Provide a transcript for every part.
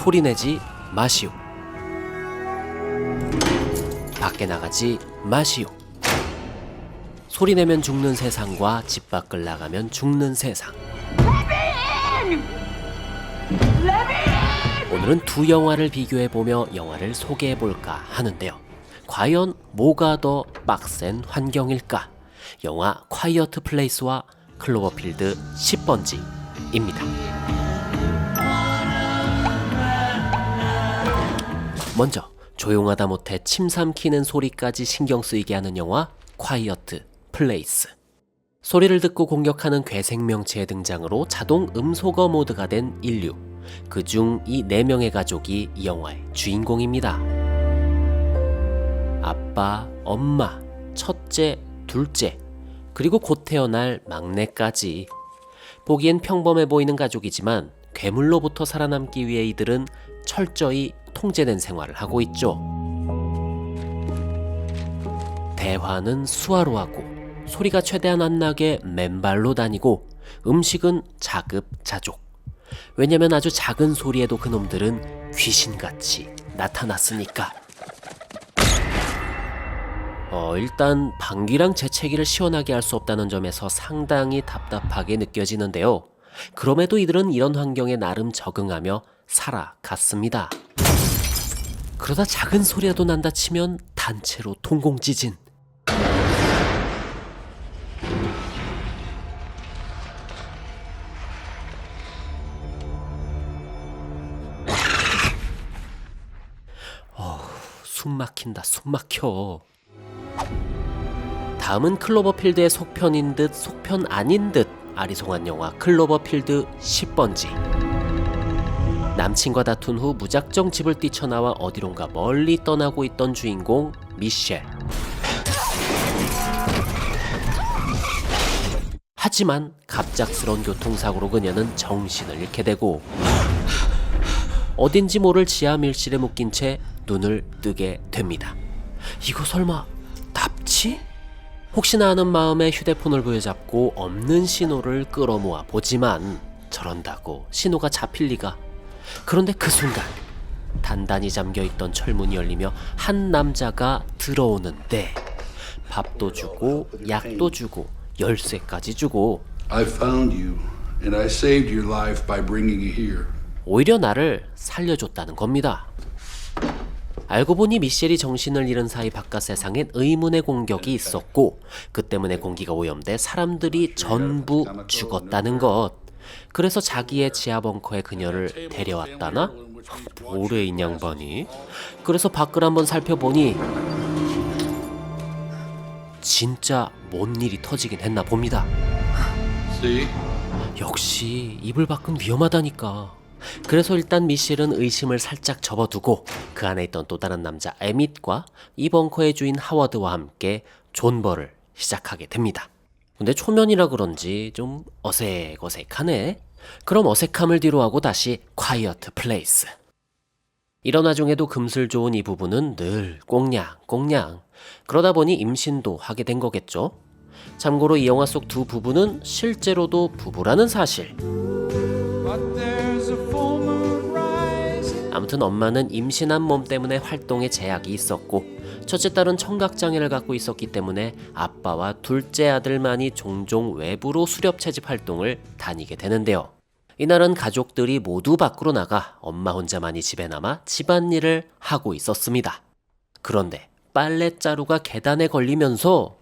소리내지 마시오. 밖에 나가지 마시오. 소리내면 죽는 세상과 집 밖을 나가면 죽는 세상. 오늘은 두 영화를 비교해보며 영화를 소개해볼까 하는데요. 과연 뭐가 더 빡센 환경일까? 영화 콰이어트 플레이스와 클로버필드 10번지입니다. 먼저 조용하다 못해 침 삼키는 소리까지 신경 쓰이게 하는 영화 콰이어트 플레이스. 소리를 듣고 공격하는 괴생명체의 등장으로 자동 음소거 모드가 된 인류. 그중 이 4명의 가족이 이 영화의 주인공입니다. 아빠, 엄마, 첫째, 둘째, 그리고 곧 태어날 막내까지. 보기엔 평범해 보이는 가족이지만 괴물로부터 살아남기 위해 이들은 철저히 통제된 생활을 하고 있죠. 대화는 수화로 하고 소리가 최대한 안 나게 맨발로 다니고 음식은 자급자족. 왜냐면 아주 작은 소리에도 그놈들은 귀신같이 나타났으니까. 일단 방귀랑 재채기를 시원하게 할 수 없다는 점에서 상당히 답답하게 느껴지는데요. 그럼에도 이들은 이런 환경에 나름 적응하며 살아갔습니다. 그러다 작은 소리라도 난다 치면 단체로 동공지진. 숨 막힌다, 숨 막혀. 다음은 클로버필드의 속편인 듯 속편 아닌 듯 아리송한 영화 클로버필드 10번지. 남친과 다툰 후 무작정 집을 뛰쳐나와 어디론가 멀리 떠나고 있던 주인공 미셸. 하지만 갑작스러운 교통사고로 그녀는 정신을 잃게 되고 어딘지 모를 지하 밀실에 묶인 채 눈을 뜨게 됩니다. 이거 설마 납치? 혹시나 하는 마음에 휴대폰을 부여잡고 없는 신호를 끌어모아 보지만 저런다고 신호가 잡힐 리가. 그런데 그 순간 단단히 잠겨있던 철문이 열리며 한 남자가 들어오는데 밥도 주고 약도 주고 열쇠까지 주고 I found you and I saved your life by bringing you here. 오히려 나를 살려줬다는 겁니다. 알고 보니 미셸이 정신을 잃은 사이 바깥 세상엔 의문의 공격이 있었고 그 때문에 공기가 오염돼 사람들이 전부 죽었다는 것. 그래서 자기의 지하 벙커에 그녀를 데려왔다나? 뭐래 이 양반이? 그래서 밖을 한번 살펴보니 진짜 뭔 일이 터지긴 했나 봅니다. See? 역시 이불 밖은 위험하다니까. 그래서 일단 미셸은 의심을 살짝 접어두고 그 안에 있던 또 다른 남자 에밋과 이 벙커의 주인 하워드와 함께 존버를 시작하게 됩니다. 근데 초면이라 그런지 좀 어색어색하네. 그럼 어색함을 뒤로하고 다시 콰이어트 플레이스. 이런 와중에도 금슬 좋은 이 부부는 늘 꽁냥꽁냥. 그러다 보니 임신도 하게 된 거겠죠. 참고로 이 영화 속 두 부부는 실제로도 부부라는 사실. 아무튼 엄마는 임신한 몸 때문에 활동에 제약이 있었고 첫째 딸은 청각장애를 갖고 있었기 때문에 아빠와 둘째 아들만이 종종 외부로 수렵 채집 활동을 다니게 되는데요. 이날은 가족들이 모두 밖으로 나가 엄마 혼자만이 집에 남아 집안일을 하고 있었습니다. 그런데 빨랫자루가 계단에 걸리면서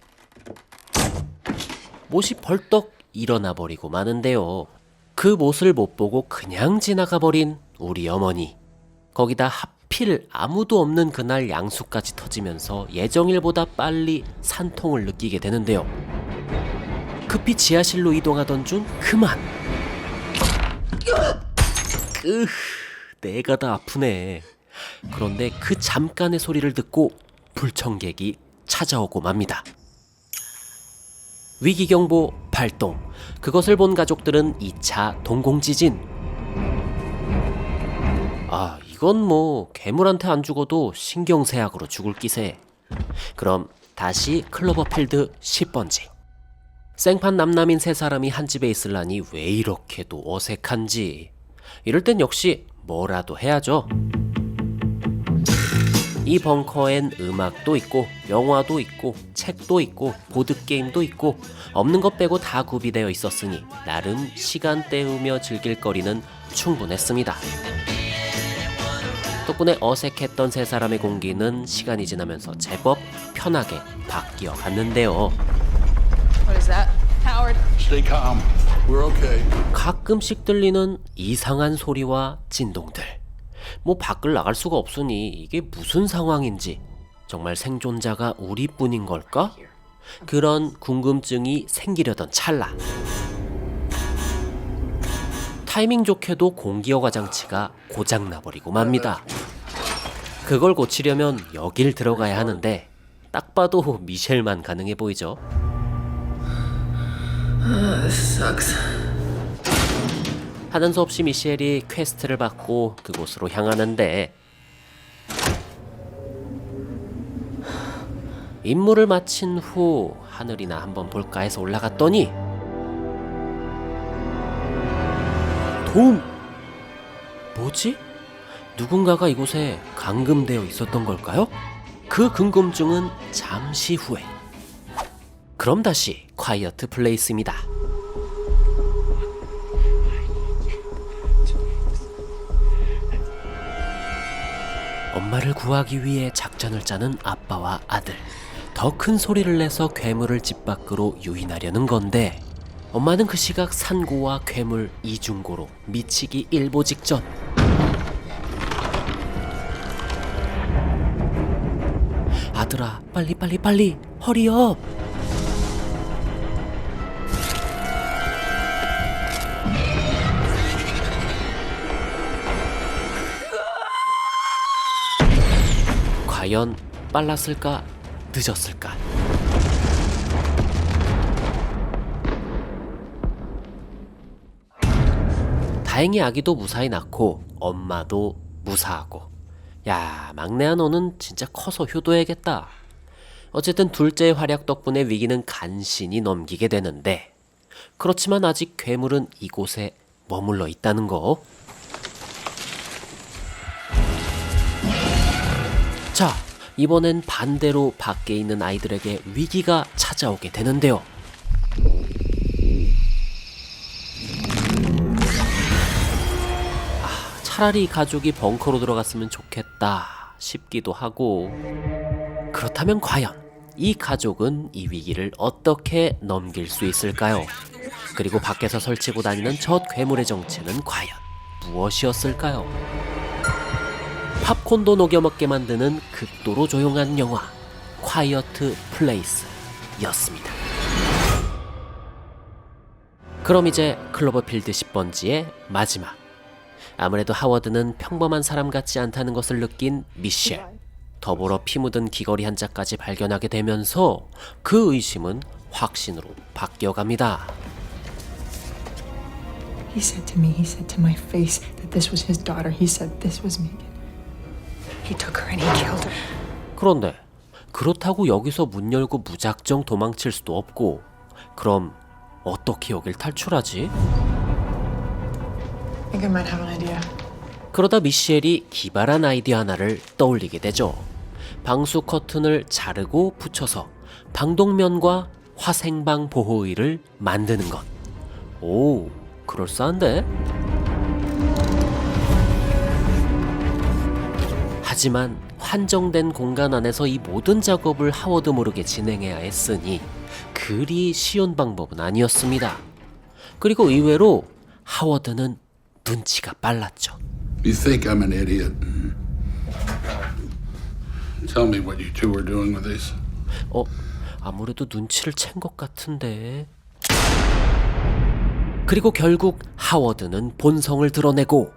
못이 벌떡 일어나 버리고 마는데요. 그 못을 못 보고 그냥 지나가 버린 우리 어머니. 거기다 하필 아무도 없는 그날 양수까지 터지면서 예정일보다 빨리 산통을 느끼게 되는데요. 급히 지하실로 이동하던 중 그만. 내가 다 아프네. 그런데 그 잠깐의 소리를 듣고 불청객이 찾아오고 맙니다. 위기경보 발동. 그것을 본 가족들은 2차 동공지진. 이건 뭐 괴물한테 안 죽어도 신경쇠약으로 죽을 기세. 그럼 다시 클로버필드 10번지. 생판 남남인 세 사람이 한 집에 있으려니 왜 이렇게도 어색한지. 이럴 땐 역시 뭐라도 해야죠. 이 벙커엔 음악도 있고 영화도 있고 책도 있고 보드게임도 있고 없는 것 빼고 다 구비되어 있었으니 나름 시간 때우며 즐길 거리는 충분했습니다. 덕분에 어색했던 세 사람의 공기는 시간이 지나면서 제법 편하게 바뀌어 갔는데요. What is that? Howard. Stay calm. We're okay. 가끔씩 들리는 이상한 소리와 진동들. 뭐 밖을 나갈 수가 없으니 이게 무슨 상황인지, 정말 생존자가 우리뿐인 걸까? 그런 궁금증이 생기려던 찰나, 타이밍 좋게도 공기여과 장치가 고장나버리고 맙니다. 그걸 고치려면 여길 들어가야 하는데 딱 봐도 미셸만 가능해 보이죠. 하는 수 없이 미셸이 퀘스트를 받고 그곳으로 향하는데, 임무를 마친 후 하늘이나 한번 볼까 해서 올라갔더니 도움! 뭐지? 누군가가 이곳에 감금되어 있었던 걸까요? 그 궁금증은 잠시 후에. 그럼 다시 콰이어트 플레이스입니다. 엄마를 구하기 위해 작전을 짜는 아빠와 아들. 더 큰 소리를 내서 괴물을 집 밖으로 유인하려는 건데, 엄마는 그 시각 산고와 괴물 이중고로 미치기 일보 직전. 아들아, 빨리 허리업. 과연 빨랐을까 늦었을까? 다행히 아기도 무사히 낳고 엄마도 무사하고. 야, 막내야, 너는 진짜 커서 효도해야겠다. 어쨌든 둘째의 활약 덕분에 위기는 간신히 넘기게 되는데, 그렇지만 아직 괴물은 이곳에 머물러 있다는 거. 자, 이번엔 반대로 밖에 있는 아이들에게 위기가 찾아오게 되는데요. 차라리 이 가족이 벙커로 들어갔으면 좋겠다 싶기도 하고. 그렇다면 과연 이 가족은 이 위기를 어떻게 넘길 수 있을까요? 그리고 밖에서 설치고 다니는 저 괴물의 정체는 과연 무엇이었을까요? 팝콘도 녹여먹게 만드는 극도로 조용한 영화 콰이어트 플레이스였습니다. 그럼 이제 클로버필드 10번지의 마지막. 아무래도 하워드는 평범한 사람 같지 않다는 것을 느낀 미셸. 더불어 피 묻은 귀걸이 한 짝까지 발견하게 되면서 그 의심은 확신으로 바뀌어갑니다. He said to my face that this was his daughter. He said this was Megan. He took her and he killed her. 그런데 그렇다고 여기서 문 열고 무작정 도망칠 수도 없고, 그럼 어떻게 여길 탈출하지? I think I might have an idea. 그러다 미셸이 기발한 아이디어 하나를 떠올리게 되죠. 방수 커튼을 자르고 붙여서 방독면과 화생방 보호의를 만드는 것. 오, 그럴싸한데? 하지만 한정된 공간 안에서 이 모든 작업을 하워드 모르게 진행해야 했으니 그리 쉬운 방법은 아니었습니다. 그리고 의외로 하워드는 눈치가 빨랐죠. You think I'm an idiot? Tell me what you two were doing with these. 아무래도 눈치를 챈 것 같은데. 그리고 결국 하워드는 본성을 드러내고,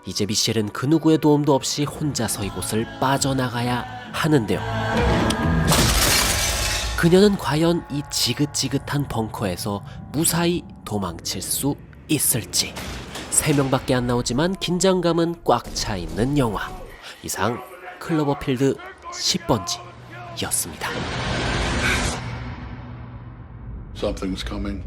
이제 미셸은 그 누구의 도움도 없이 혼자서 이곳을 빠져나가야 하는데요. 그녀는 과연 이 지긋지긋한 벙커에서 무사히 도망칠 수 있을지. 3명밖에 안 나오지만 긴장감은 꽉 차 있는 영화. 이상 클로버필드 10번지였습니다. Something's coming.